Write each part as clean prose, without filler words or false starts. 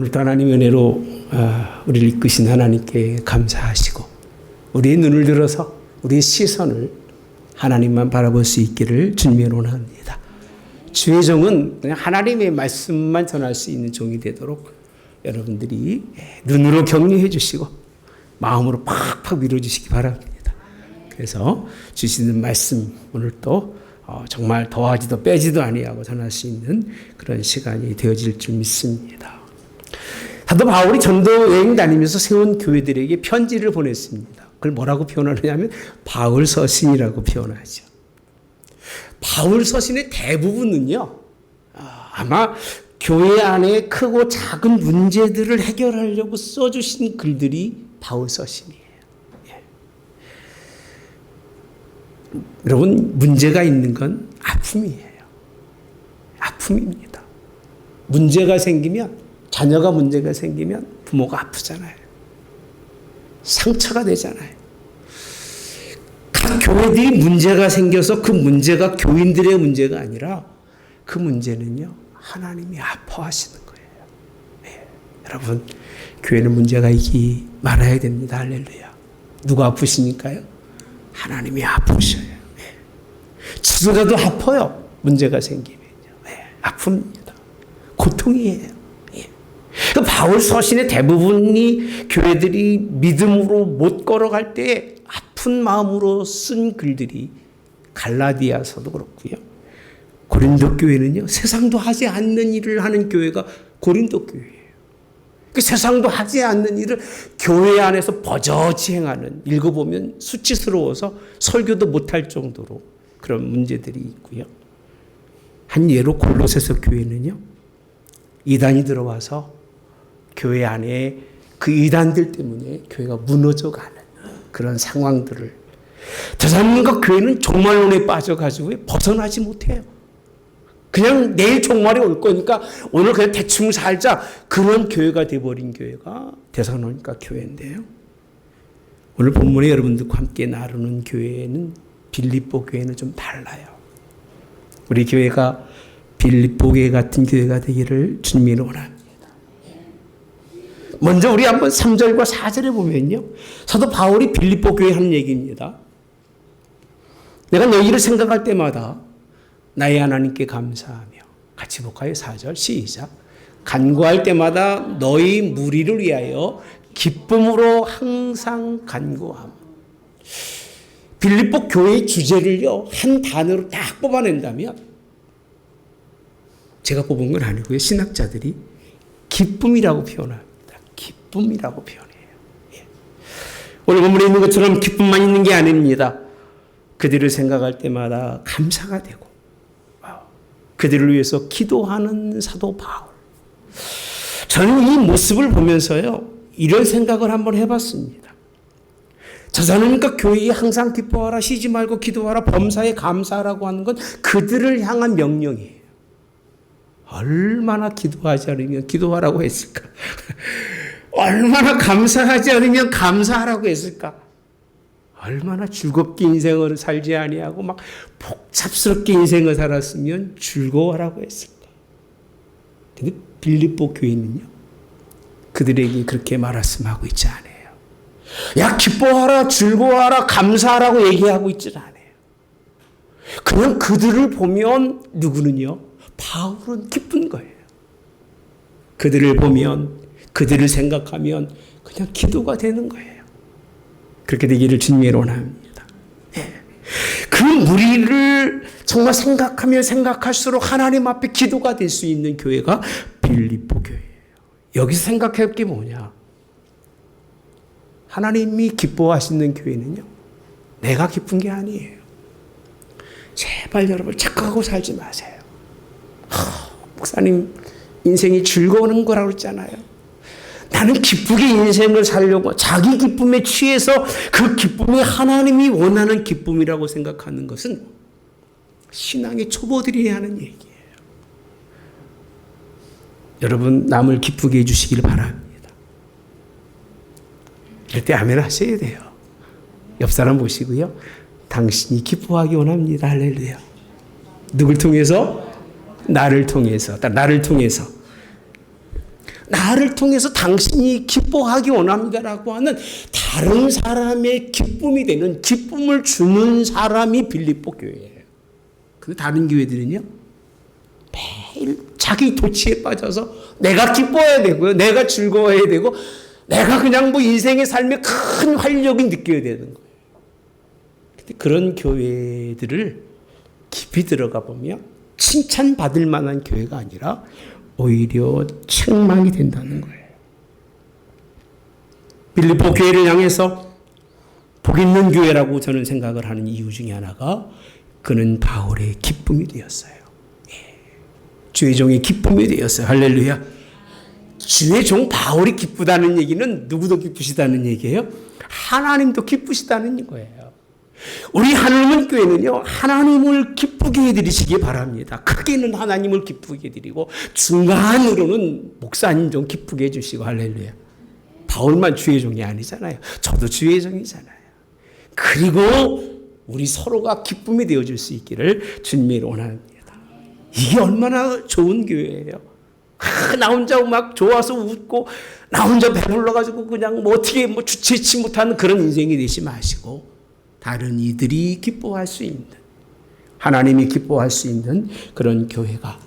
오늘도 하나님의 은혜로 우리를 이끄신 하나님께 감사하시고 우리의 눈을 들어서 우리의 시선을 하나님만 바라볼 수 있기를 주님의 원합니다. 주의 종은 그냥 하나님의 말씀만 전할 수 있는 종이 되도록 여러분들이 눈으로 격려해 주시고 마음으로 팍팍 밀어주시기 바랍니다. 그래서 주시는 말씀 오늘 또 정말 더하지도 빼지도 아니하고 전할 수 있는 그런 시간이 되어질 줄 믿습니다. 사도 바울이 전도 여행 다니면서 세운 교회들에게 편지를 보냈습니다. 그걸 뭐라고 표현하느냐면 바울 서신이라고 표현하죠. 바울 서신의 대부분은요, 아마 교회 안에 크고 작은 문제들을 해결하려고 써주신 글들이 바울 서신이에요. 예. 여러분, 문제가 있는 건 아픔이에요. 아픔입니다. 문제가 생기면, 자녀가 문제가 생기면 부모가 아프잖아요. 상처가 되잖아요. 각 교회들이 문제가 생겨서 그 문제가 교인들의 문제가 아니라 그 문제는요, 하나님이 아파하시는 거예요. 네. 여러분, 교회는 문제가 있기 말아야 됩니다. 할렐루야. 누가 아프시니까요? 하나님이 아프셔요. 네. 지도자도 아파요. 문제가 생기면요. 네. 아픕니다. 고통이에요. 네. 바울 서신의 대부분이 교회들이 믿음으로 못 걸어갈 때 아픈 마음으로 쓴 글들이 갈라디아서도 그렇고요. 고린도 교회는요, 세상도 하지 않는 일을 하는 교회가 고린도 교회예요. 그 세상도 하지 않는 일을 교회 안에서 버젓이 행하는, 읽어보면 수치스러워서 설교도 못할 정도로 그런 문제들이 있고요. 한 예로 골로새서 교회는요, 이단이 들어와서 교회 안에 그 이단들 때문에 교회가 무너져가는 그런 상황들을 대사님과 교회는 종말론에 빠져가지고 벗어나지 못해요. 그냥 내일 종말이 올 거니까 오늘 그냥 대충 살자, 그런 교회가 돼버린 교회가 데살로니가 교회인데요. 오늘 본문에 여러분들과 함께 나누는 교회는 빌립보 교회는 좀 달라요. 우리 교회가 빌립보 교회 같은 교회가 되기를 주님이 원합니다. 먼저 우리 한번 3절과 4절에 보면요, 사도 바울이 빌립보 교회에 하는 얘기입니다. 내가 너희를 생각할 때마다 나의 하나님께 감사하며, 같이 볼까요? 4절 시작. 간구할 때마다 너희 무리를 위하여 기쁨으로 항상 간구함. 빌립보 교회의 주제를요, 한 단어로 딱 뽑아낸다면, 제가 뽑은 건 아니고요, 신학자들이 기쁨이라고 표현합니다. 기쁨이라고 표현해요. 예. 오늘 본문에 있는 것처럼 기쁨만 있는 게 아닙니다. 그들을 생각할 때마다 감사가 되고, 그들을 위해서 기도하는 사도 바울. 저는 이 모습을 보면서요, 이런 생각을 한번 해봤습니다. 자자니까 교회에 항상 기뻐하라, 쉬지 말고 기도하라, 범사에 감사하라고 하는 건 그들을 향한 명령이에요. 얼마나 기도하지 않으면 기도하라고 했을까? 얼마나 감사하지 않으면 감사하라고 했을까? 얼마나 즐겁게 인생을 살지 아니하고 막 복잡스럽게 인생을 살았으면 즐거워하라고 했을까? 근데 빌립보 교회는요, 그들에게 그렇게 말씀하고 있지 않아요. 야, 기뻐하라, 즐거워하라, 감사하라고 얘기하고 있지 않아요. 그냥 그들을 보면 누구는요, 바울은 기쁜 거예요. 그들을 보면, 그들을 생각하면 그냥 기도가 되는 거예요. 그렇게 되기를 주님의 원합니다. 네. 그 무리를 정말 생각하면 생각할수록 하나님 앞에 기도가 될 수 있는 교회가 빌립보 교회예요. 여기서 생각할 게 뭐냐? 하나님이 기뻐하시는 교회는요, 내가 기쁜 게 아니에요. 제발 여러분 착각하고 살지 마세요. 목사님 인생이 즐거운 거라고 했잖아요. 나는 기쁘게 인생을 살려고 자기 기쁨에 취해서 그 기쁨이 하나님이 원하는 기쁨이라고 생각하는 것은 신앙의 초보들이 하는 얘기예요. 여러분, 남을 기쁘게 해주시길 바랍니다. 이럴 때 아멘 하셔야 돼요. 옆 사람 보시고요, 당신이 기뻐하기 원합니다. 할렐루야. 누굴 통해서? 나를 통해서. 나를 통해서. 나를 통해서 당신이 기뻐하기 원합니다라고 하는 다른 사람의 기쁨이 되는, 기쁨을 주는 사람이 빌립보 교회예요. 근데 다른 교회들은요, 매일 자기 도취에 빠져서 내가 기뻐해야 되고요, 내가 즐거워해야 되고, 내가 그냥 뭐 인생의 삶에 큰 활력이 느껴야 되는 거예요. 근데 그런 교회들을 깊이 들어가 보면 칭찬받을 만한 교회가 아니라 오히려 책망이 된다는 거예요. 빌립보 교회를 향해서 복 있는 교회라고 저는 생각을 하는 이유 중에 하나가 그는 바울의 기쁨이 되었어요. 주의 종의 기쁨이 되었어요. 할렐루야. 주의 종 바울이 기쁘다는 얘기는 누구도 기쁘시다는 얘기예요? 하나님도 기쁘시다는 거예요. 우리 하나님 교회는요, 하나님을 기쁘게 해드리시기 바랍니다. 크게는 하나님을 기쁘게 해드리고 중간으로는 목사님 좀 기쁘게 해주시고. 할렐루야. 바울만 주의 종이 아니잖아요. 저도 주의 종이잖아요. 그리고 우리 서로가 기쁨이 되어줄 수 있기를 주님이 원합니다. 이게 얼마나 좋은 교회예요. 나 혼자 막 좋아서 웃고 나 혼자 배불러가지고 그냥 뭐 어떻게 뭐 주체치 못하는 그런 인생이 되지 마시고 다른 이들이 기뻐할 수 있는, 하나님이 기뻐할 수 있는 그런 교회가,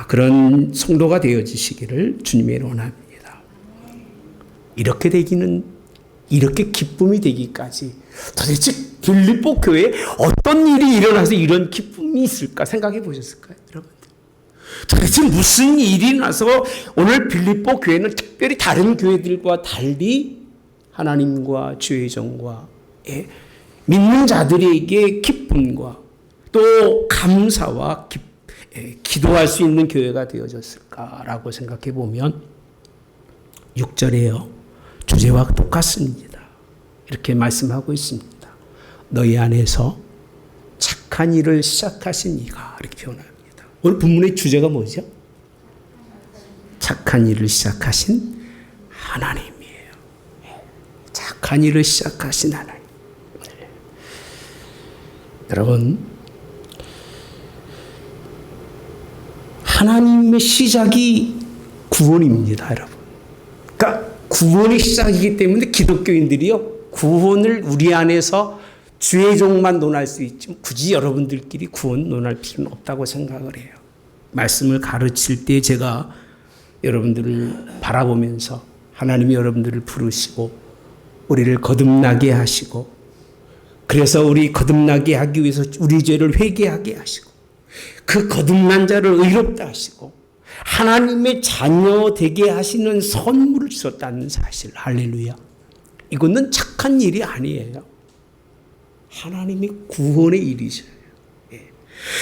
그런 성도가 되어지시기를 주님의 원합니다. 이렇게 되기는, 이렇게 기쁨이 되기까지 도대체 빌립보 교회에 어떤 일이 일어나서 이런 기쁨이 있을까 생각해 보셨을까요, 여러분들? 도대체 무슨 일이 나서 오늘 빌립보 교회는 특별히 다른 교회들과 달리 하나님과 주의 종과 믿는 자들에게 기쁨과 또 감사와 기도할 수 있는 교회가 되어졌을까라고 생각해 보면 6절에요. 주제와 똑같습니다. 이렇게 말씀하고 있습니다. 너희 안에서 착한 일을 시작하신 이가, 이렇게 표현합니다. 오늘 본문의 주제가 뭐죠? 착한 일을 시작하신 하나님이에요. 착한 일을 시작하신 하나님. 여러분, 하나님의 시작이 구원입니다, 여러분. 그러니까 구원의 시작이기 때문에 기독교인들이요, 구원을 우리 안에서 주의 종만 논할 수 있지 굳이 여러분들끼리 구원 논할 필요는 없다고 생각을 해요. 말씀을 가르칠 때 제가 여러분들을 바라보면서 하나님이 여러분들을 부르시고 우리를 거듭나게 하시고, 그래서 우리 거듭나게 하기 위해서 우리 죄를 회개하게 하시고 그 거듭난 자를 의롭다 하시고 하나님의 자녀 되게 하시는 선물을 주셨다는 사실. 할렐루야. 이거는 착한 일이 아니에요. 하나님의 구원의 일이셔요.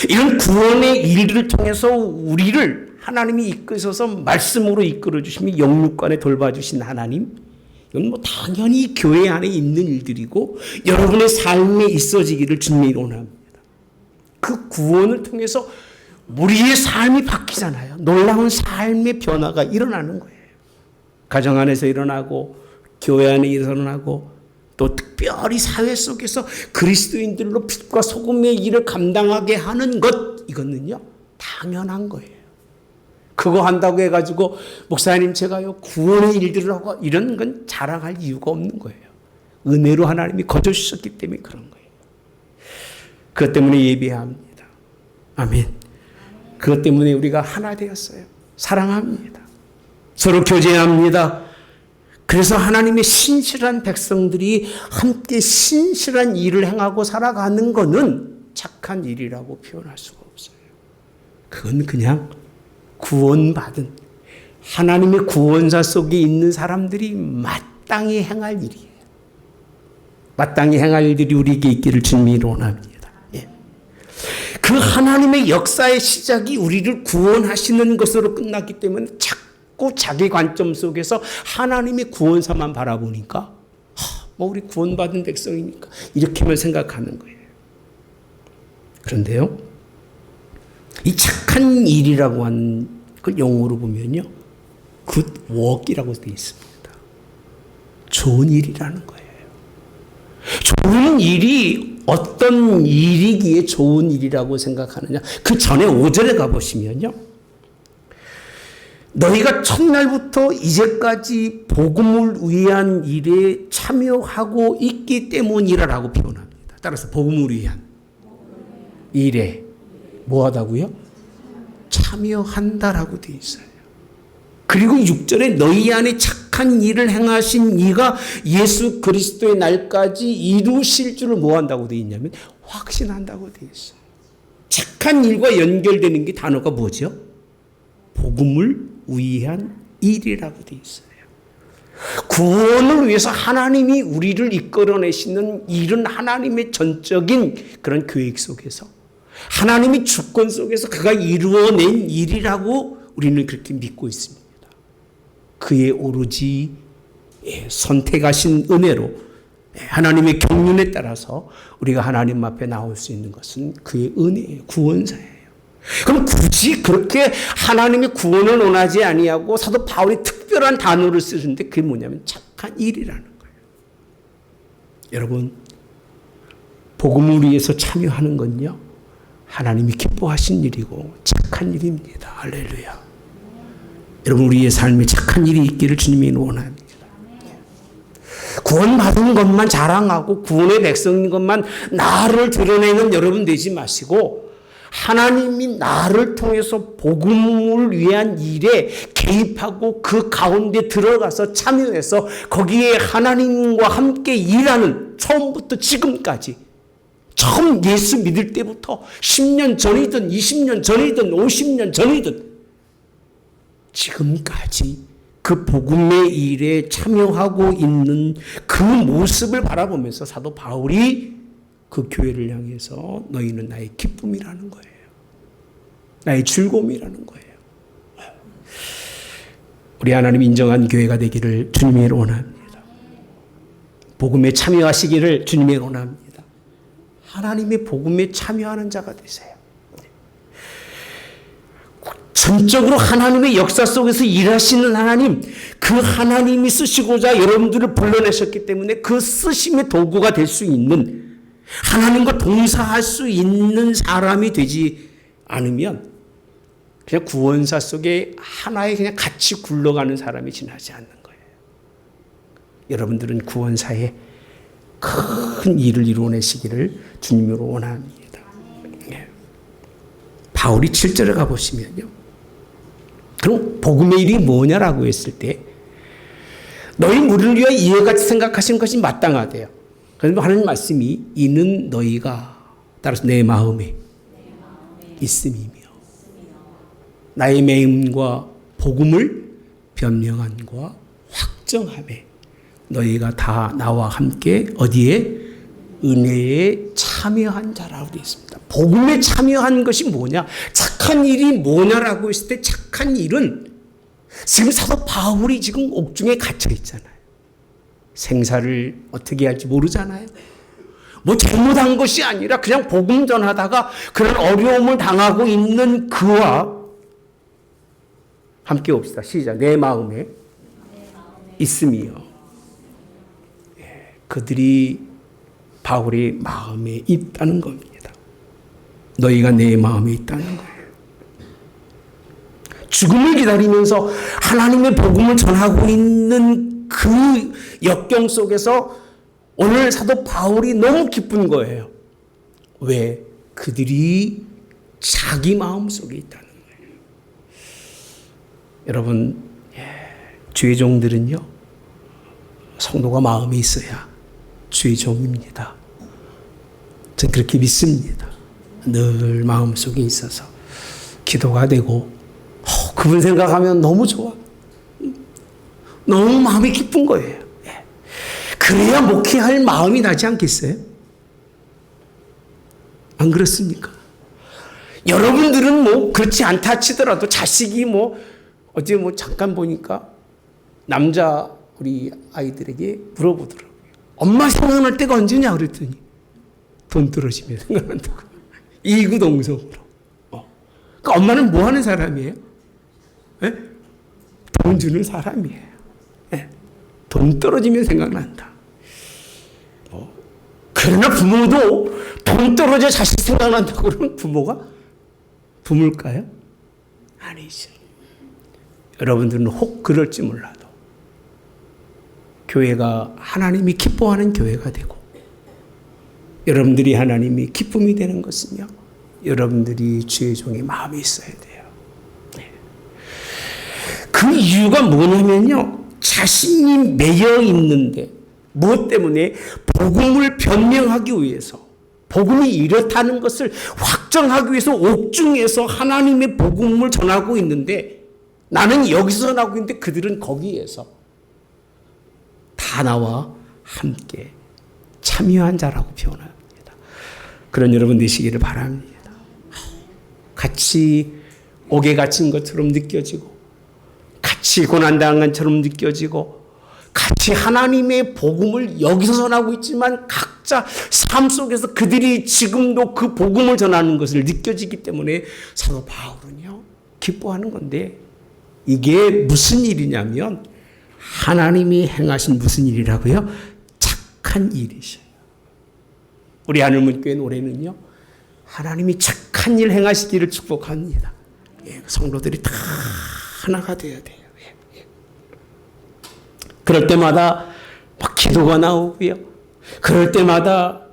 이런 구원의 일을 통해서 우리를 하나님이 이끄셔서 말씀으로 이끌어 주시며 영육간에 돌봐주신 하나님, 이건 뭐 당연히 교회 안에 있는 일들이고 여러분의 삶에 있어지기를 주님이 원합니다. 그 구원을 통해서 우리의 삶이 바뀌잖아요. 놀라운 삶의 변화가 일어나는 거예요. 가정 안에서 일어나고 교회 안에 일어나고 또 특별히 사회 속에서 그리스도인들로 빛과 소금의 일을 감당하게 하는 것, 이거는요 당연한 거예요. 그거 한다고 해가지고 목사님 제가요 구원의 일들을 하고 이런 건 자랑할 이유가 없는 거예요. 은혜로 하나님이 거저주셨기 때문에 그런 거예요. 그것 때문에 예배합니다. 아멘. 그것 때문에 우리가 하나 되었어요. 사랑합니다. 서로 교제합니다. 그래서 하나님의 신실한 백성들이 함께 신실한 일을 행하고 살아가는 것은 착한 일이라고 표현할 수가 없어요. 그건 그냥 구원받은 하나님의 구원사 속에 있는 사람들이 마땅히 행할 일이에요. 마땅히 행할 일들이 우리에게 있기를 주님이 원합니다. 그 하나님의 역사의 시작이 우리를 구원하시는 것으로 끝났기 때문에 자꾸 자기 관점 속에서 하나님의 구원사만 바라보니까 뭐 우리 구원받은 백성이니까 이렇게만 생각하는 거예요. 그런데요, 이 착한 일이라고 하는 그 용어로 보면요, good work이라고 되어 있습니다. 좋은 일이라는 거예요. 좋은 일이 어떤 일이기에 좋은 일이라고 생각하느냐. 그 전에 5절에 가보시면요, 너희가 첫날부터 이제까지 복음을 위한 일에 참여하고 있기 때문이라고 표현합니다. 따라서 복음을 위한 일에 뭐하다고요? 참여한다라고 되어 있어요. 그리고 6절에 너희 안에 착한 일을 행하신 이가 예수 그리스도의 날까지 이루실 줄을 뭐한다고 되어 있냐면 확신한다고 되어 있어요. 착한 일과 연결되는 게 단어가 뭐죠? 복음을 위한 일이라고 되어 있어요. 구원을 위해서 하나님이 우리를 이끌어내시는 일은 하나님의 전적인 그런 계획 속에서 하나님의 주권 속에서 그가 이루어낸 일이라고 우리는 그렇게 믿고 있습니다. 그의 오로지 선택하신 은혜로 하나님의 경륜에 따라서 우리가 하나님 앞에 나올 수 있는 것은 그의 은혜예요. 구원사예요. 그럼 굳이 그렇게 하나님의 구원을 원하지 아니하고 사도 바울이 특별한 단어를 쓰는데 그게 뭐냐면 착한 일이라는 거예요. 여러분, 복음을 위해서 참여하는 건요, 하나님이 기뻐하신 일이고 착한 일입니다. 할렐루야. 여러분, 우리의 삶에 착한 일이 있기를 주님이 원합니다. 구원받은 것만 자랑하고 구원의 백성인 것만 나를 드러내는 여러분 되지 마시고 하나님이 나를 통해서 복음을 위한 일에 개입하고 그 가운데 들어가서 참여해서 거기에 하나님과 함께 일하는 처음부터 지금까지 처음 예수 믿을 때부터 10년 전이든 20년 전이든 50년 전이든 지금까지 그 복음의 일에 참여하고 있는 그 모습을 바라보면서 사도 바울이 그 교회를 향해서 너희는 나의 기쁨이라는 거예요. 나의 즐거움이라는 거예요. 우리 하나님 인정한 교회가 되기를 주님이 원합니다. 복음에 참여하시기를 주님이 원합니다. 하나님의 복음에 참여하는 자가 되세요. 전적으로 하나님의 역사 속에서 일하시는 하나님, 그 하나님이 쓰시고자 여러분들을 불러내셨기 때문에 그 쓰심의 도구가 될 수 있는, 하나님과 동사할 수 있는 사람이 되지 않으면 그냥 구원사 속에 하나의 그냥 같이 굴러가는 사람이 지나지 않는 거예요. 여러분들은 구원사에 큰 일을 이루어내시기를 주님으로 원합니다. 바울이 7절에 가보시면요, 그럼 복음의 일이 뭐냐라고 했을 때 너희 무리를 위하여 이와 같이 생각하신 것이 마땅하대요. 그래서 하나님 말씀이 이는 너희가 따라서 내 마음에 있음이며 나의 매임과 복음을 변명함과 확정함에 너희가 다 나와 함께 어디에? 은혜에 참여한 자라고 되어 있습니다. 복음에 참여한 것이 뭐냐? 착한 일이 뭐냐라고 했을 때 착한 일은 지금 사도 바울이 지금 옥중에 갇혀 있잖아요. 생사를 어떻게 할지 모르잖아요. 뭐 잘못한 것이 아니라 그냥 복음 전하다가 그런 어려움을 당하고 있는 그와 함께 옵시다. 시작. 내 마음에 있음이요. 그들이 바울의 마음에 있다는 겁니다. 너희가 내 마음에 있다는 거예요. 죽음을 기다리면서 하나님의 복음을 전하고 있는 그 역경 속에서 오늘 사도 바울이 너무 기쁜 거예요. 왜? 그들이 자기 마음 속에 있다는 거예요. 여러분, 주의 종들은요, 성도가 마음에 있어야 주의 종입니다. 저는 그렇게 믿습니다. 늘 마음속에 있어서 기도가 되고 그분 생각하면 너무 좋아. 너무 마음이 기쁜 거예요. 그래야 목회할 마음이 나지 않겠어요? 안 그렇습니까? 여러분들은 뭐 그렇지 않다 치더라도 자식이 어제 잠깐 보니까 남자 우리 아이들에게 물어보더라고요. 엄마 생각날 때가 언제냐 그랬더니 돈 떨어지면 생각난다고. 이구동성으로. 그러니까 엄마는 뭐 하는 사람이에요? 네? 돈 주는 사람이에요. 네. 돈 떨어지면 생각난다. 그러나 부모도 돈 떨어져 자식 생각난다고 그러면 부모일까요? 아니죠. 여러분들은 혹 그럴지 몰라도 교회가 하나님이 기뻐하는 교회가 되고 여러분들이 하나님이 기쁨이 되는 것은요, 여러분들이 주의 종의 마음이 있어야 돼요. 그 이유가 뭐냐면요, 자신이 매여 있는데 무엇 때문에? 복음을 변명하기 위해서, 복음이 이렇다는 것을 확정하기 위해서 옥중에서 하나님의 복음을 전하고 있는데, 나는 여기서 전하고 있는데 그들은 거기에서 다 나와 함께 참여한 자라고 표현합니다. 그런 여러분 되시기를 바랍니다. 같이 옥에 갇힌 것처럼 느껴지고, 같이 고난당한 것처럼 느껴지고, 같이 하나님의 복음을 여기서 전하고 있지만 각자 삶 속에서 그들이 지금도 그 복음을 전하는 것을 느껴지기 때문에 사도 바울은요, 기뻐하는 건데, 이게 무슨 일이냐면 하나님이 행하신 무슨 일이라고요? 착한 일이셔요. 우리 하늘문교회 올해는요, 하나님이 착한 일 행하시기를 축복합니다. 성도들이 다 하나가 되어야 돼요. 그럴 때마다 막 기도가 나오고요. 그럴 때마다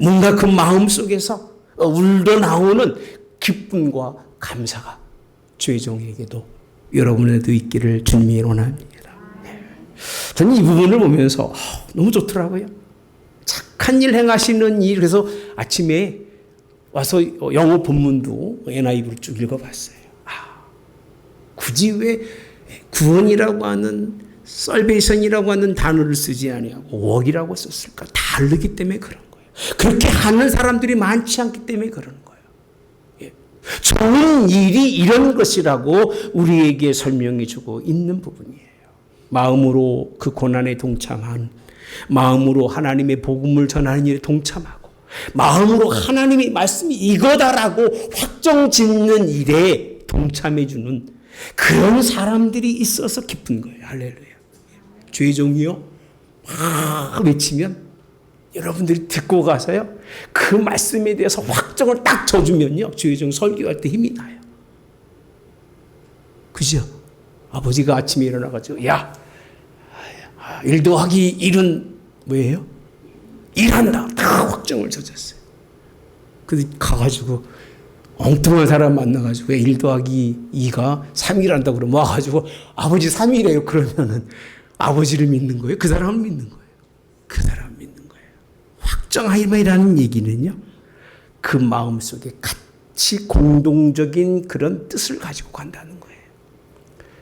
뭔가 그 마음 속에서 울려 나오는 기쁨과 감사가 주의 종에게도 여러분에도 있기를 주님이 원합니다. 저는 이 부분을 보면서 너무 좋더라고요. 착한 일 행하시는 일. 그래서 아침에 와서 영어 본문도 NIV로 쭉 읽어봤어요. 굳이 왜 구원이라고 하는, salvation이라고 하는 단어를 쓰지 아니하고 work이라고 썼을까? 다르기 때문에 그런 거예요. 그렇게 하는 사람들이 많지 않기 때문에 그런 거예요. 좋은 일이 이런 것이라고 우리에게 설명해 주고 있는 부분이에요. 마음으로 그 고난에 동참한, 마음으로 하나님의 복음을 전하는 일에 동참하고, 마음으로 하나님의 말씀이 이거다라고 확정 짓는 일에 동참해 주는 그런 사람들이 있어서 기쁜 거예요. 할렐루야. 주의 종이요, 막 외치면 여러분들이 듣고 가서요, 그 말씀에 대해서 확정을 딱 져주면요, 주의 종 설교할 때 힘이 나요. 그죠? 아버지가 아침에 일어나가지고, 야, 1 더하기 1은 뭐예요? 일한다. 다 확정을 져줬어요. 근데 가가지고 엉뚱한 사람 만나가지고 1 더하기 2가 3이란다 그러면 와가지고 아버지 3이래요. 그러면은 아버지를 믿는 거예요? 그 사람을 믿는 거예요? 그 사람을 믿는 거예요. 확정하이라는 얘기는요, 그 마음속에 같이 공동적인 그런 뜻을 가지고 간다는 거예요.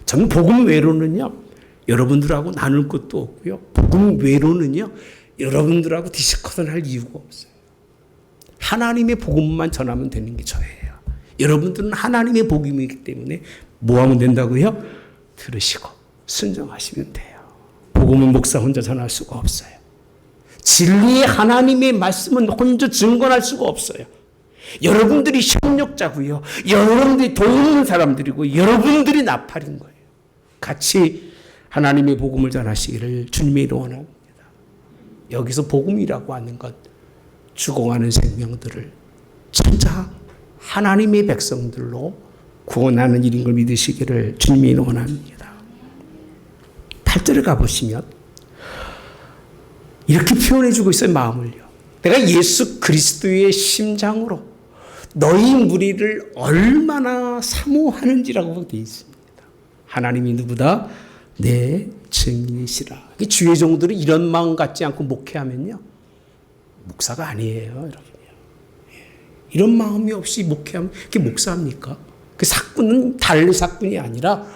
저는 복음 외로는요, 여러분들하고 나눌 것도 없고요. 복음 외로는요, 여러분들하고 디스커션 할 이유가 없어요. 하나님의 복음만 전하면 되는 게 저예요. 여러분들은 하나님의 복음이기 때문에 뭐 하면 된다고요? 들으시고 순종하시면 돼요. 복음은 목사 혼자 전할 수가 없어요. 진리의 하나님의 말씀은 혼자 증거할 수가 없어요. 여러분들이 협력자고요. 여러분들이 도우는 사람들이고 여러분들이 나팔인 거예요. 같이 하나님의 복음을 전하시기를 주님의 이름으로 원합니다. 여기서 복음이라고 하는 것, 죽어가는 생명들을 진짜 하나님의 백성들로 구원하는 일인 걸 믿으시기를 주님이 원합니다. 8절에 가보시면 이렇게 표현해주고 있어요. 마음을요. 내가 예수 그리스도의 심장으로 너희 무리를 얼마나 사모하는지라고 되어 있습니다. 하나님이 누구다? 내 증인이시라. 주의 종들이 이런 마음 갖지 않고 목회하면요, 목사가 아니에요, 여러분요. 이런 마음이 없이 목회하면 그게 목사입니까? 그 사꾼은 달리 사꾼이 아니라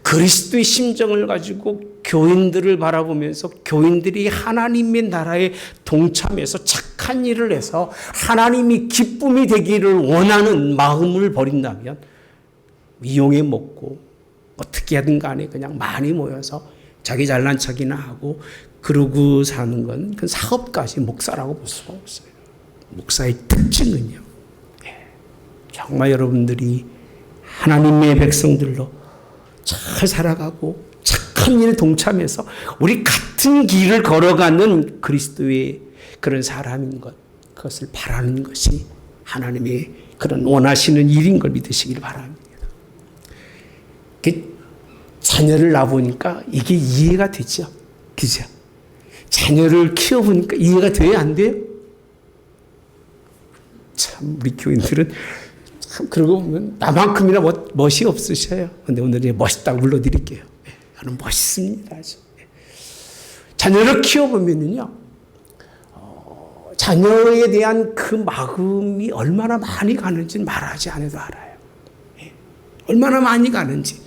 그리스도의 심정을 가지고 교인들을 바라보면서 교인들이 하나님의 나라에 동참해서 착한 일을 해서 하나님이 기쁨이 되기를 원하는 마음을 버린다면 이용해 먹고 어떻게 하든 간에 그냥 많이 모여서 자기 잘난 척이나 하고 그러고 사는 건 그 사업가시 목사라고 볼 수가 없어요. 목사의 특징은요, 정말 여러분들이 하나님의 백성들로 잘 살아가고 착한 일에 동참해서 우리 같은 길을 걸어가는 그리스도의 그런 사람인 것, 그것을 바라는 것이 하나님의 그런 원하시는 일인 걸 믿으시길 바랍니다. 자녀를 낳아보니까 이게 이해가 되죠. 그죠? 자녀를 키워보니까 이해가 돼요? 안 돼요? 참, 우리 교인들은 참, 그러고 보면 나만큼이나 멋이 없으셔요. 근데 오늘 멋있다고 불러드릴게요. 저는 멋있습니다. 아주. 자녀를 키워보면요, 자녀에 대한 그 마음이 얼마나 많이 가는지 말하지 않아도 알아요. 얼마나 많이 가는지.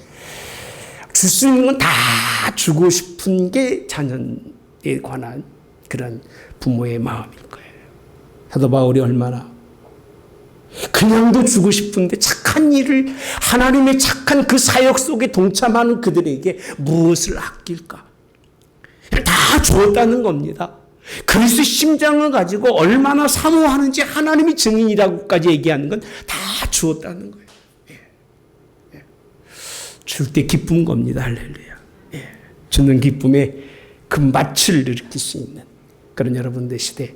줄 수 있는 건 다 주고 싶은 게 자녀에 관한 그런 부모의 마음일 거예요. 사도 바울이 얼마나 그냥도 주고 싶은데 착한 일을, 하나님의 착한 그 사역 속에 동참하는 그들에게 무엇을 아낄까? 다 주었다는 겁니다. 그리스도의 심장을 가지고 얼마나 사모하는지 하나님이 증인이라고까지 얘기하는 건 다 주었다는 거예요. 줄 때 기쁜 겁니다. 할렐루야. 주는 기쁨에 그 맛을 느낄 수 있는 그런 여러분 되시되,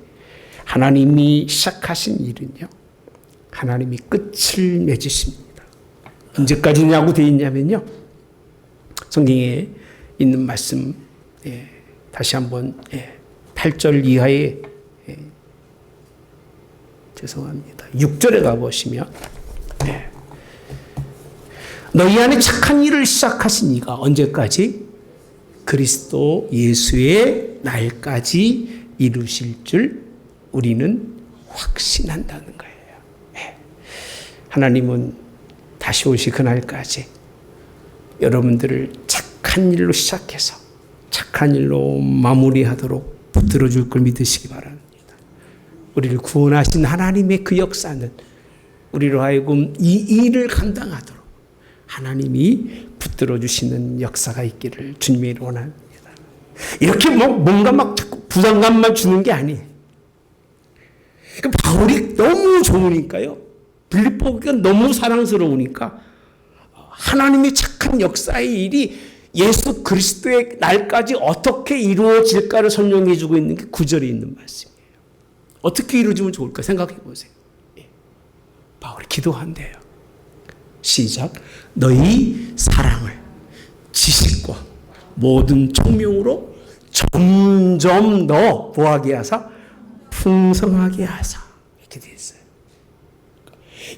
하나님이 시작하신 일은요, 하나님이 끝을 맺으십니다. 언제까지냐고 되어 있냐면요, 성경에 있는 말씀 다시 한번 8절 이하에 죄송합니다. 6절에 가보시면 너희 안에 착한 일을 시작하신 이가 언제까지? 그리스도 예수의 날까지 이루실 줄 우리는 확신한다는 거예요. 하나님은 다시 오실 그날까지 여러분들을 착한 일로 시작해서 착한 일로 마무리하도록 붙들어 줄 걸 믿으시기 바랍니다. 우리를 구원하신 하나님의 그 역사는 우리로 하여금 이 일을 감당하도록 하나님이 붙들어 주시는 역사가 있기를 주님의 이름으로 원합니다. 이렇게 뭔가 막 자꾸 부담감만 주는 게 아니에요. 바울이 너무 좋으니까요. 빌립보가 너무 사랑스러우니까 하나님의 착한 역사의 일이 예수 그리스도의 날까지 어떻게 이루어질까를 설명해 주고 있는 게 9절에 있는 말씀이에요. 어떻게 이루어지면 좋을까 생각해 보세요. 바울이 기도한대요. 시작. 너희 사랑을 지식과 모든 총명으로 점점 더 뭐하게 하사? 풍성하게 하사. 이렇게 되어 있어요.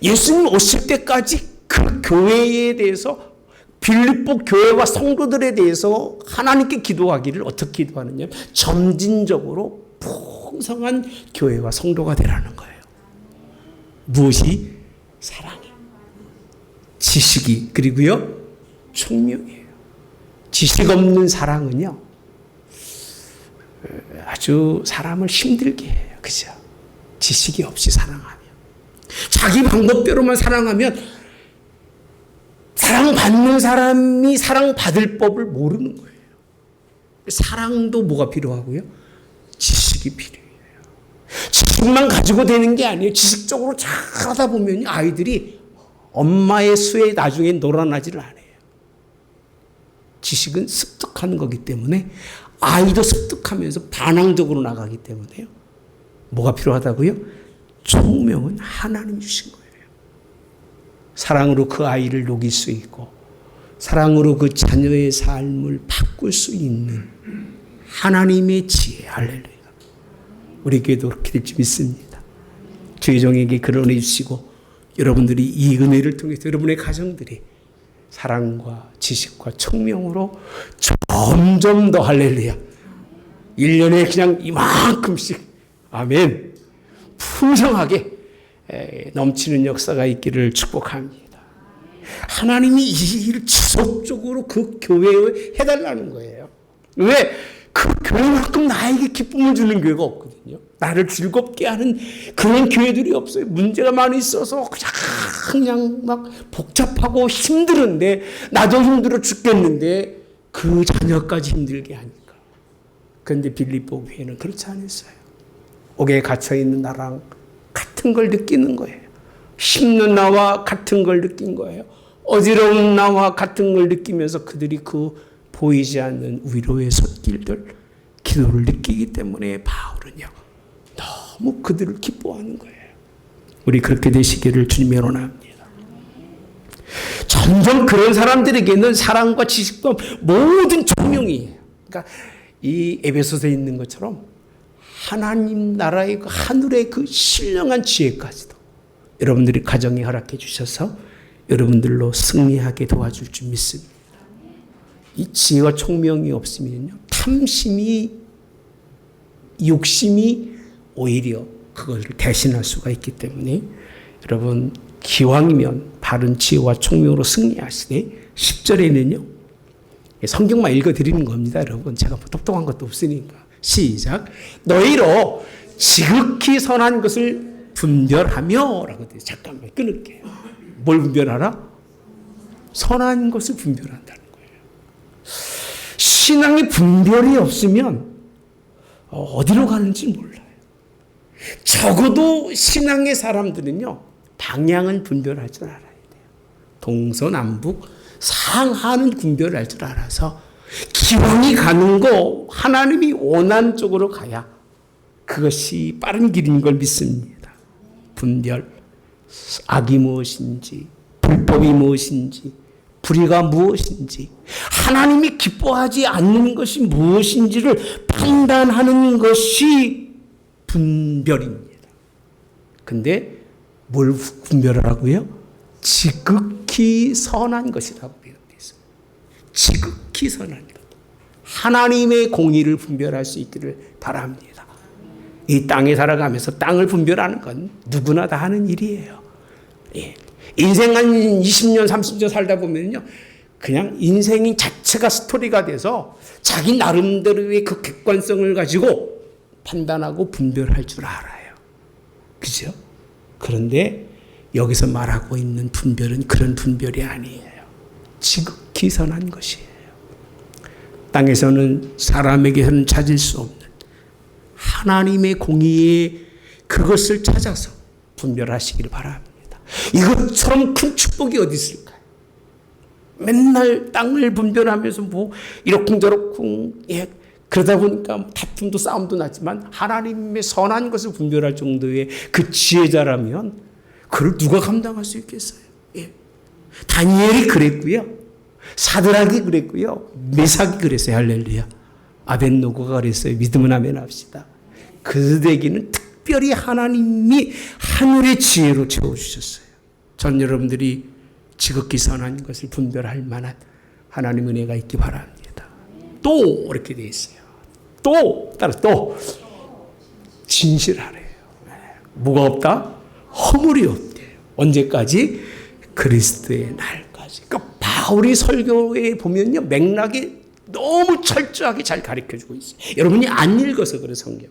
예수님 오실 때까지 그 교회에 대해서, 빌립보 교회와 성도들에 대해서 하나님께 기도하기를 어떻게 기도하느냐? 점진적으로 풍성한 교회와 성도가 되라는 거예요. 무엇이? 사랑이. 지식이, 그리고요, 총명이에요. 지식 없는 사랑은요, 아주 사람을 힘들게 해요. 그죠? 지식이 없이 사랑하면. 자기 방법대로만 사랑하면 사랑받는 사람이 사랑받을 법을 모르는 거예요. 사랑도 뭐가 필요하고요? 지식이 필요해요. 지식만 가지고 되는 게 아니에요. 지식적으로 잘 하다 보면 아이들이 엄마의 수에 나중에 놀아나지를 않아요. 지식은 습득하는 거기 때문에 아이도 습득하면서 반항적으로 나가기 때문에요. 뭐가 필요하다고요? 총명은 하나님 주신 거예요. 사랑으로 그 아이를 녹일 수 있고 사랑으로 그 자녀의 삶을 바꿀 수 있는 하나님의 지혜. 할렐루야. 우리 교회도 그렇게 될지 믿습니다. 주의 종에게 그런 은혜 주시고 여러분들이 이 은혜를 통해서 여러분의 가정들이 사랑과 지식과 총명으로 점점 더 할렐루야. 1년에 그냥 이만큼씩 아멘 풍성하게 넘치는 역사가 있기를 축복합니다. 하나님이 이 일을 지속적으로 그 교회에 해달라는 거예요. 왜? 그 교회만큼 나에게 기쁨을 주는 교회가 없거든요. 나를 즐겁게 하는 그런 교회들이 없어요. 문제가 많이 있어서 그냥 막 복잡하고 힘들은데 나도 힘들어 죽겠는데 그 자녀까지 힘들게 하니까. 그런데 빌립보 교회는 그렇지 않았어요. 옥에 갇혀있는 나랑 같은 걸 느끼는 거예요. 힘든 나와 같은 걸 느낀 거예요. 어지러운 나와 같은 걸 느끼면서 그들이 그 보이지 않는 위로의 손길들, 기도를 느끼기 때문에 바울은요, 너무 그들을 기뻐하는 거예요. 우리 그렇게 되시기를 주님의 원합니다. 점점 그런 사람들에게는 사랑과 지식도 모든 총명이에요. 그러니까 이 에베소서에 있는 것처럼 하나님 나라의 그 하늘의 그 신령한 지혜까지도 여러분들이 가정에 허락해 주셔서 여러분들로 승리하게 도와줄 줄 믿습니다. 이 지혜와 총명이 없으면요, 탐심이, 욕심이 오히려 그것을 대신할 수가 있기 때문에 여러분 기왕이면 바른 지혜와 총명으로 승리하시되 10절에는요 성경만 읽어드리는 겁니다. 여러분 제가 뭐 똑똑한 것도 없으니까 시작. 너희로 지극히 선한 것을 분별하며 라고 돼요. 잠깐만 끊을게요. 뭘 분별하라? 선한 것을 분별한다는 거예요. 신앙의 분별이 없으면 어디로 가는지 몰라요. 적어도 신앙의 사람들은요 방향은 분별할 줄 알아야 돼요. 동서남북 상하는 분별을 할 줄 알아서 기왕이 가는 거 하나님이 원하는 쪽으로 가야 그것이 빠른 길인 걸 믿습니다. 분별, 악이 무엇인지, 불법이 무엇인지, 불의가 무엇인지, 하나님이 기뻐하지 않는 것이 무엇인지를 판단하는 것이 분별입니다. 근데 뭘 분별하라고요? 지극히 선한 것이라고 되어 있어요. 지극히 선한 것. 하나님의 공의를 분별할 수 있기를 바랍니다. 이 땅에 살아가면서 땅을 분별하는 건 누구나 다 하는 일이에요. 예. 인생 한 20년, 30년 살다 보면요. 그냥 인생 자체가 스토리가 돼서 자기 나름대로의 그 객관성을 가지고 판단하고 분별할 줄 알아요. 그죠? 그런데 여기서 말하고 있는 분별은 그런 분별이 아니에요. 지극히 선한 것이에요. 땅에서는 사람에게서는 찾을 수 없는 하나님의 공의에 그것을 찾아서 분별하시기를 바랍니다. 이것처럼 큰 축복이 어디 있을까요? 맨날 땅을 분별하면서 뭐 이러쿵저러쿵 그러다 보니까 다툼도 싸움도 났지만 하나님의 선한 것을 분별할 정도의 그 지혜자라면 그걸 누가 감당할 수 있겠어요? 예. 다니엘이 그랬고요. 사드락이 그랬고요. 메삭이 그랬어요. 할렐루야. 아벳노고가 그랬어요. 믿음은 아멘 합시다. 그들에게는 특별히 하나님이 하늘의 지혜로 채워주셨어요. 전 여러분들이 지극히 선한 것을 분별할 만한 하나님 은혜가 있기 바랍니다. 또 이렇게 되어 있어요. 또 진실하래요. 뭐가 없다? 허물이 없대요. 언제까지? 그리스도의 날까지. 그러니까 바울이 설교에 보면요 맥락이 너무 철저하게 잘 가르쳐주고 있어요. 여러분이 안 읽어서 그래 성경을.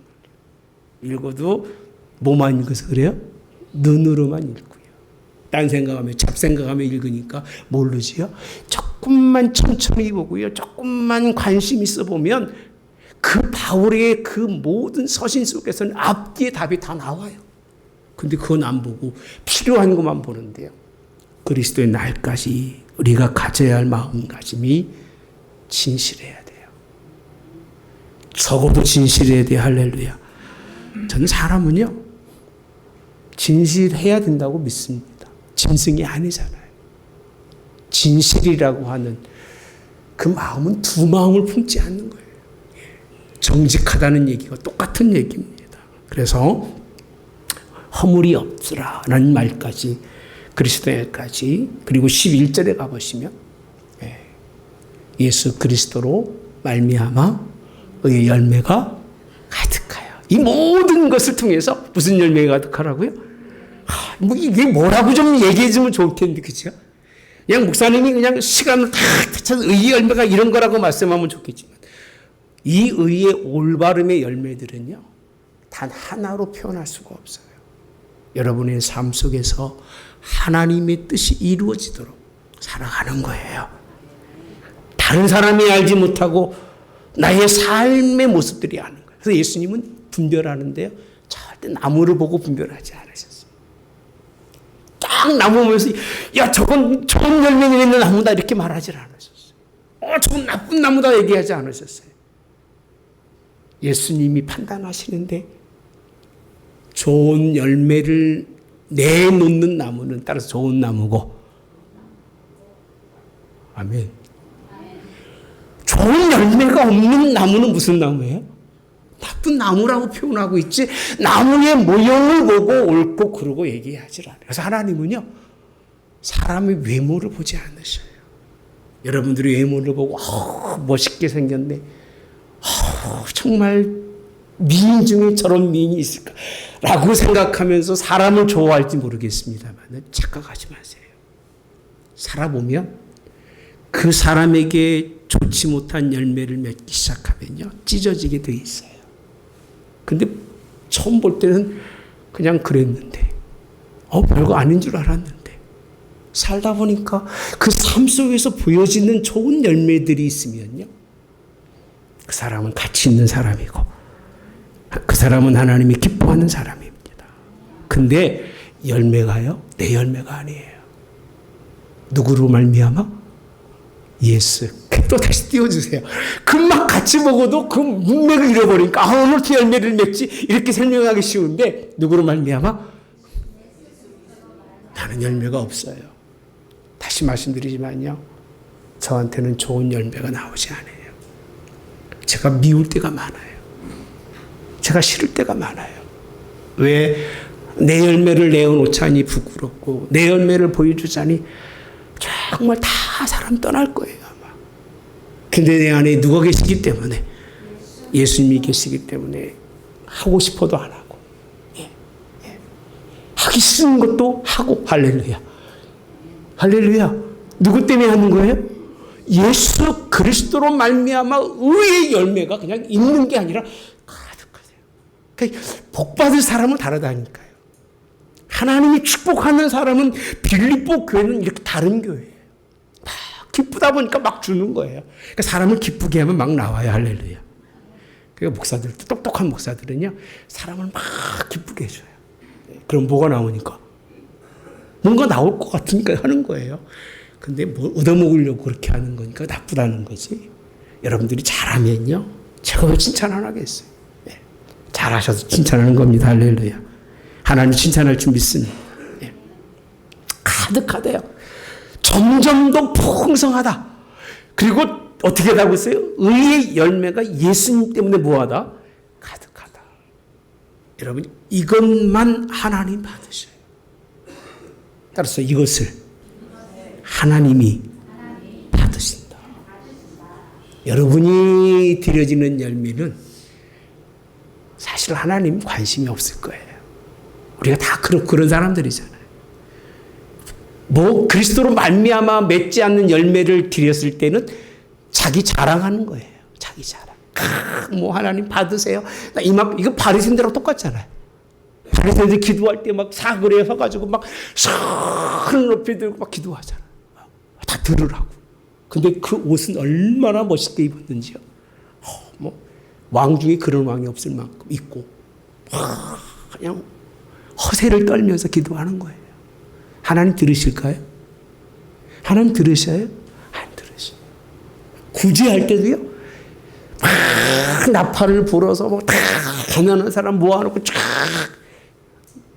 읽어도 뭐만 읽어서 그래요? 눈으로만 읽고요. 딴 생각하며 잡생각하며 읽으니까 모르지요. 조금만 천천히 보고요. 조금만 관심 있어 보면 그 바울의 그 모든 서신 속에서는 앞뒤에 답이 다 나와요. 근데 그건 안 보고 필요한 것만 보는데요. 그리스도의 날까지 우리가 가져야 할 마음가짐이 진실해야 돼요. 적어도 진실해야 돼요. 할렐루야. 저는 사람은요 진실해야 된다고 믿습니다. 짐승이 아니잖아요. 진실이라고 하는 그 마음은 두 마음을 품지 않는 거예요. 정직하다는 얘기가 똑같은 얘기입니다. 그래서 허물이 없으라는 말까지 그리스도에까지 그리고 11절에 가보시면 예수 그리스도로 말미암아 의의 열매가 가득하여 이 모든 것을 통해서 무슨 열매가 가득하라고요? 뭐 이게 뭐라고 좀 얘기해 주면 좋을 텐데 그죠? 그냥 목사님이 그냥 시간을 다 찾아서 의의 열매가 이런 거라고 말씀하면 좋겠지만 이 의의 올바름의 열매들은요 단 하나로 표현할 수가 없어요. 여러분의 삶 속에서 하나님의 뜻이 이루어지도록 살아가는 거예요. 다른 사람이 알지 못하고 나의 삶의 모습들이 아는 거예요. 그래서 예수님은 분별하는데요. 절대 나무를 보고 분별하지 않으셨어요. 딱 나무 보면서 야 저건 좋은 열매 있는 나무다 이렇게 말하지 않으셨어요. 저건 나쁜 나무다 얘기하지 않으셨어요. 예수님이 판단하시는데 좋은 열매를 내놓는 나무는 따라서 좋은 나무고 아멘. 좋은 열매가 없는 나무는 무슨 나무예요? 나쁜 나무라고 표현하고 있지 나무의 모형을 보고 옳고 그러고 얘기하지 않아요. 그래서 하나님은요 사람의 외모를 보지 않으셔요. 여러분들이 외모를 보고 멋있게 생겼네. 정말 미인 중에 저런 미인이 있을까라고 생각하면서 사람을 좋아할지 모르겠습니다만 착각하지 마세요. 살아보면 그 사람에게 좋지 못한 열매를 맺기 시작하면요 찢어지게 돼 있어요. 근데 처음 볼 때는 그냥 그랬는데 별거 아닌 줄 알았는데 살다 보니까 그 삶 속에서 보여지는 좋은 열매들이 있으면요 그 사람은 가치 있는 사람이고 그 사람은 하나님이 기뻐하는 사람입니다. 근데 열매가요 내 열매가 아니에요. 누구로 말미암아? 예수. 또 다시 띄워주세요. 금방 같이 먹어도 그 문맥을 잃어버리니까 오늘 어떻게 열매를 맺지? 이렇게 설명하기 쉬운데 누구로 말미암아? 나는 열매가 없어요. 다시 말씀드리지만요. 저한테는 좋은 열매가 나오지 않아요. 제가 미울 때가 많아요. 제가 싫을 때가 많아요. 왜? 내 열매를 내어놓자니 부끄럽고 내 열매를 보여주자니 정말 다 사람 떠날 거예요 아마. 근데 내 안에 누가 계시기 때문에 예수님이 계시기 때문에 하고 싶어도 안 하고 하기 싫은 것도 하고 할렐루야. 할렐루야. 누구 때문에 하는 거예요? 예수 그리스도로 말미암아 의의 열매가 그냥 있는 게 아니라 가득하세요. 그러니까 복 받을 사람은 다르다니까요. 하나님이 축복하는 사람은 빌립보 교회는 이렇게 다른 교회예요. 막 기쁘다 보니까 막 주는 거예요. 그러니까 사람을 기쁘게 하면 막 나와요. 할렐루야. 그러니까 목사들, 똑똑한 목사들은요, 사람을 막 기쁘게 해줘요. 그럼 뭐가 나오니까? 뭔가 나올 것 같으니까 하는 거예요. 근데 뭐 얻어먹으려고 그렇게 하는 거니까 나쁘다는 거지. 여러분들이 잘하면요, 제가 왜 칭찬 안 하겠어요? 네. 잘하셔서 칭찬하는 겁니다. 할렐루야. 하나님 칭찬할 줄 믿습니다. 네. 가득하대요. 점점 더 풍성하다. 그리고 어떻게 하다고 했어요? 의의 열매가 예수님 때문에 뭐하다? 가득하다. 여러분 이것만 하나님 받으셔요. 따라서 이것을 하나님이 받으신다. 여러분이 드려지는 열매는 사실 하나님 관심이 없을 거예요. 우리가 다 그런 사람들이잖아요. 뭐 그리스도로 말미암아 맺지 않는 열매를 드렸을 때는 자기 자랑하는 거예요. 자기 자랑. 뭐 하나님 받으세요. 나 이거 바리새인들하고 똑같잖아요. 바리새인들 기도할 때 막 사거리에 서가지고 막 손을 높이 들고 막 기도하잖아요. 다 들으라고. 근데 그 옷은 얼마나 멋있게 입었는지요. 뭐 왕 중에 그런 왕이 없을 만큼 입고 그냥 허세를 떨면서 기도하는 거예요. 하나님 들으실까요? 하나님 들으셔요? 안 들으셔요. 구제할 때도요. 막 나팔을 불어서 뭐 다 가난한 사람 모아놓고 쫙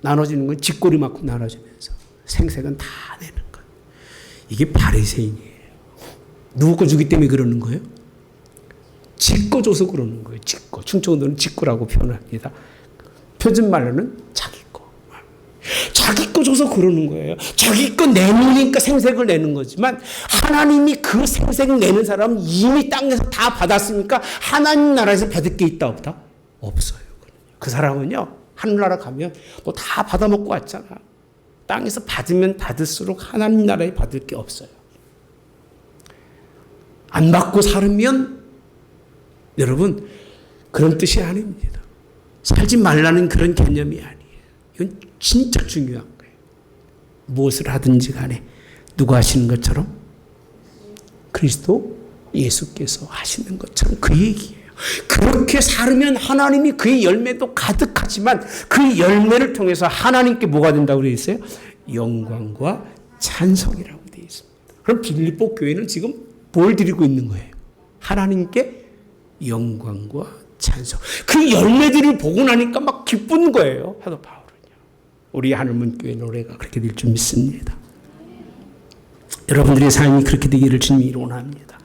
나눠지는 건 쥐꼬리만큼 나눠주면서 생색은 다 내는 것. 이게 바리새인이에요. 누구 거 주기 때문에 그러는 거예요? 지 거 줘서 그러는 거예요. 지 거. 충청도는 직구라고 표현합니다. 표준말로는 자기 거. 자기 거 줘서 그러는 거예요. 자기 거 내놓으니까 생색을 내는 거지만 하나님이 그 생색 내는 사람은 이미 땅에서 다 받았으니까 하나님 나라에서 받을 게 있다 없다? 없어요. 그 사람은요. 하늘나라 가면 너 다 받아먹고 왔잖아. 땅에서 받으면 받을수록 하나님 나라에 받을 게 없어요. 안 받고 살면 여러분 그런 뜻이 아닙니다. 살지 말라는 그런 개념이 아니에요. 이건 진짜 중요한 거예요. 무엇을 하든지 간에 누가 하시는 것처럼 그리스도 예수께서 하시는 것처럼 그 얘기예요. 그렇게 살면 하나님이 그의 열매도 가득하지만 그 열매를 통해서 하나님께 뭐가 된다고 되어 있어요? 영광과 찬송이라고 되어 있습니다. 그럼 빌립보 교회는 지금 뭘 드리고 있는 거예요? 하나님께 영광과 찬송. 그 열매들을 보고 나니까 막 기쁜 거예요. 사도 바울은요. 우리 하늘문 교회 노래가 그렇게 될 줄 믿습니다. 여러분들의 삶이 그렇게 되기를 주님이 원합니다.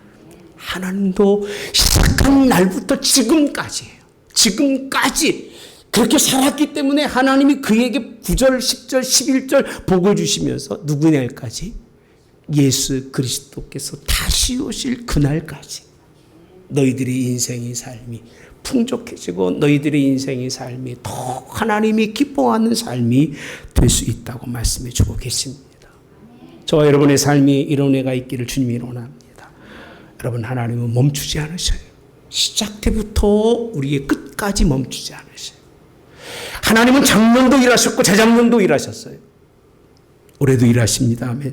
하나님도 시작한 날부터 지금까지예요. 지금까지 그렇게 살았기 때문에 하나님이 그에게 9절, 10절, 11절 복을 주시면서 누구냐까지 예수 그리스도께서 다시 오실 그날까지 너희들의 인생의 삶이 풍족해지고 너희들의 인생의 삶이 더 하나님이 기뻐하는 삶이 될 수 있다고 말씀해 주고 계십니다. 저와 여러분의 삶이 이런 애가 있기를 주님이 원합니다. 여러분, 하나님은 멈추지 않으셔요. 시작 때부터 우리의 끝까지 멈추지 않으셔요. 하나님은 작년도 일하셨고 재작년도 일하셨어요. 올해도 일하십니다. 아멘.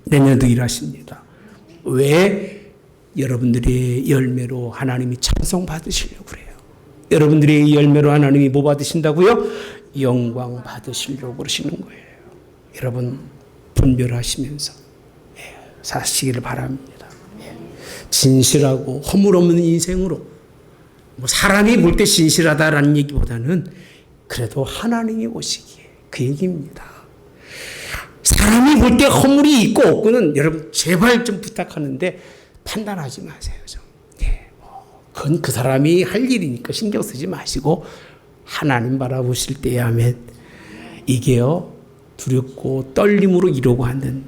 내년도 일하십니다. 왜? 여러분들의 열매로 하나님이 찬송 받으시려고 그래요. 여러분들의 열매로 하나님이 뭐 받으신다고요? 영광 받으시려고 그러시는 거예요. 여러분, 분별하시면서 사시기를 바랍니다. 진실하고 허물 없는 인생으로, 뭐 사람이 볼 때 진실하다라는 얘기보다는 그래도 하나님이 보시기에 그 얘기입니다. 사람이 볼 때 허물이 있고 없고는 여러분 제발 좀 부탁하는데 판단하지 마세요. 좀. 그건 그 사람이 할 일이니까 신경 쓰지 마시고 하나님 바라보실 때에 하면 이게요, 두렵고 떨림으로 이루어가는,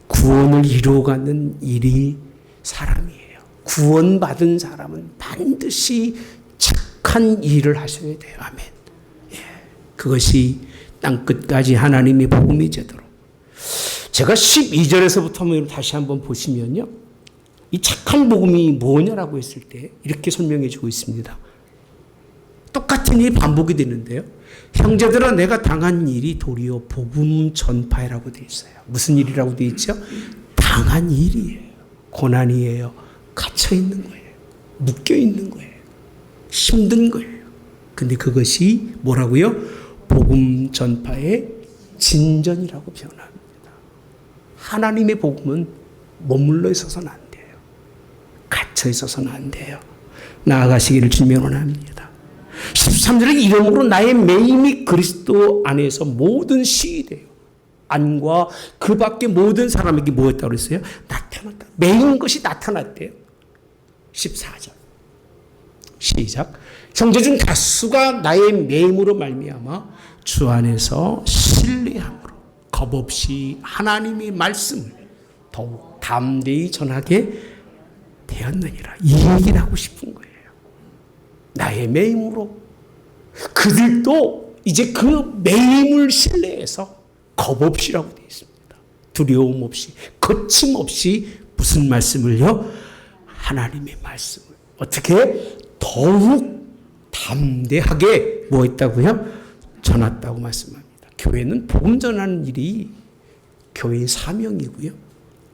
구원을 이루어가는 일이 사람이에요. 구원받은 사람은 반드시 착한 일을 하셔야 돼요. 아멘. 그것이 땅끝까지 하나님의 복음이 되도록. 제가 12절에서부터 다시 한번 보시면요, 이 착한 복음이 뭐냐라고 했을 때 이렇게 설명해 주고 있습니다. 똑같은 일이 반복이 되는데요. 형제들아, 내가 당한 일이 도리어 복음 전파라고 되어 있어요. 무슨 일이라고 되어 있죠? 당한 일이에요. 고난이에요. 갇혀 있는 거예요. 묶여 있는 거예요. 힘든 거예요. 근데 그것이 뭐라고요? 복음 전파의 진전이라고 표현합니다. 하나님의 복음은 머물러 있어서는 안 돼요. 갇혀 있어서는 안 돼요. 나아가시기를 주님이 원합니다. 13절에 이러므로 나의 매임이 그리스도 안에서 모든 시이 돼요. 안과 그 밖에 모든 사람에게 뭐였다고 그랬어요? 나타났다. 매인 것이 나타났대요. 14절 시작. 형제 중 다수가 나의 매임으로 말미암아 주 안에서 신뢰함으로 겁없이 하나님의 말씀을 더욱 담대히 전하게 되었느니라. 이 얘기를 하고 싶은 거예요. 나의 매임으로 그들도 이제 그 매임을 신뢰해서 겁없이라고 되어 있습니다. 두려움 없이, 거침없이 무슨 말씀을요? 하나님의 말씀을 어떻게 더욱 담대하게 뭐 했다고요? 전했다고 말씀합니다. 교회는 복음 전하는 일이 교회의 사명이고요.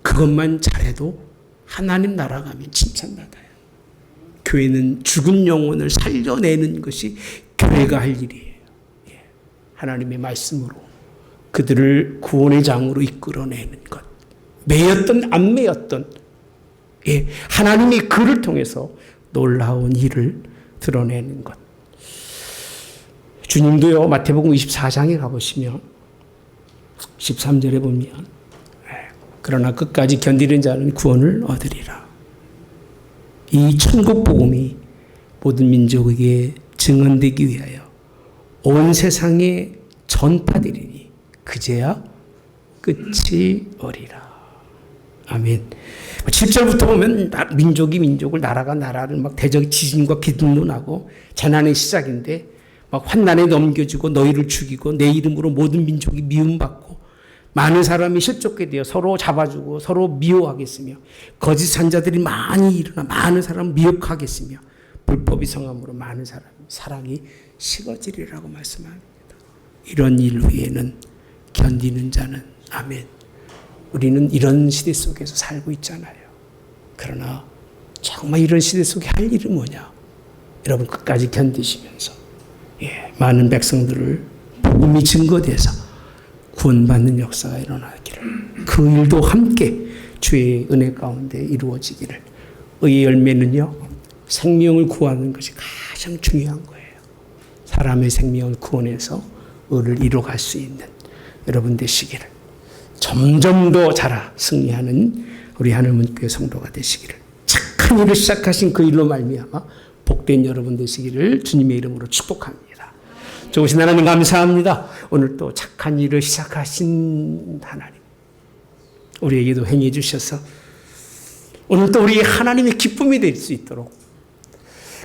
그것만 잘해도 하나님 나라 가면 칭찬받아요. 교회는 죽은 영혼을 살려내는 것이 교회가 할 일이에요. 하나님의 말씀으로 그들을 구원의 장으로 이끌어내는 것. 매였던 안 매였던 하나님이 그를 통해서 놀라운 일을 드러내는 것. 주님도요, 마태복음 24장에 가보시면 13절에 보면 그러나 끝까지 견디는 자는 구원을 얻으리라. 이 천국 복음이 모든 민족에게 증언되기 위하여 온 세상에 전파되리니 그제야 끝이 오리라. 아멘. 7절부터 보면 민족이 민족을, 나라가 나라를 막 대적 지진과 기둥도 나고 재난의 시작인데 막 환난에 넘겨주고 너희를 죽이고 내 이름으로 모든 민족이 미움받고 많은 사람이 실족게 되어 서로 잡아주고 서로 미워하겠으며 거짓 산자들이 많이 일어나 많은 사람을 미혹하겠으며 불법이 성함으로 많은 사랑이 식어지리라고 말씀합니다. 이런 일 위에는 견디는 자는, 아멘. 우리는 이런 시대 속에서 살고 있잖아요. 그러나 정말 이런 시대 속에 할 일은 뭐냐? 여러분 끝까지 견디시면서 많은 백성들을 복음이 증거돼서 구원받는 역사가 일어나기를, 그 일도 함께 주의 은혜 가운데 이루어지기를. 의의 열매는요, 생명을 구하는 것이 가장 중요한 거예요. 사람의 생명을 구원해서 의를 이루어갈 수 있는 여러분 되시기를 점점 더 자라 승리하는 우리 하늘문 교회 성도가 되시기를, 착한 일을 시작하신 그 일로 말미암아 복된 여러분 되시기를 주님의 이름으로 축복합니다. 좋으신 하나님 감사합니다. 오늘 또 착한 일을 시작하신 하나님, 우리에게도 행해 주셔서 오늘 또 우리 하나님의 기쁨이 될 수 있도록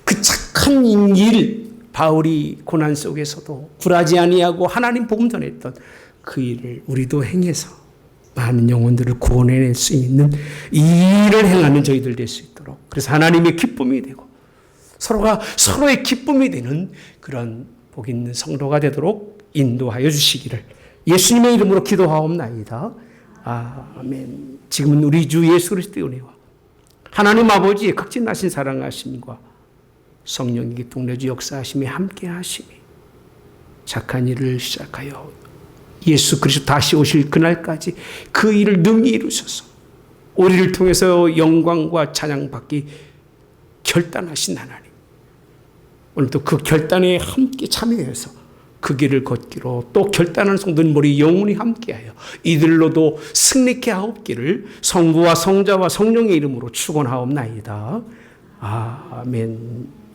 그 착한 일, 바울이 고난 속에서도 굴하지 아니하고 하나님 복음 전했던 그 일을 우리도 행해서 많은 영혼들을 구원해낼 수 있는 이 일을 행하는 저희들 될 수 있도록, 그래서 하나님의 기쁨이 되고 서로가 서로의 기쁨이 되는 그런 복 있는 성도가 되도록 인도하여 주시기를 예수님의 이름으로 기도하옵나이다. 아멘. 지금은 우리 주 예수 그리스도의 은혜와 하나님 아버지의 극진하신 사랑하심과 성령의 동내주 역사하심이 함께 하심이 착한 일을 시작하여 예수 그리스도 다시 오실 그날까지 그 일을 능히 이루셔서 우리를 통해서 영광과 찬양받기 결단하신 하나님, 오늘도 그 결단에 함께 참여해서 그 길을 걷기로 또 결단하는 성도는 우리 영혼이 함께하여 이들로도 승리케 하옵기를 성부와 성자와 성령의 이름으로 축원하옵나이다. 아멘.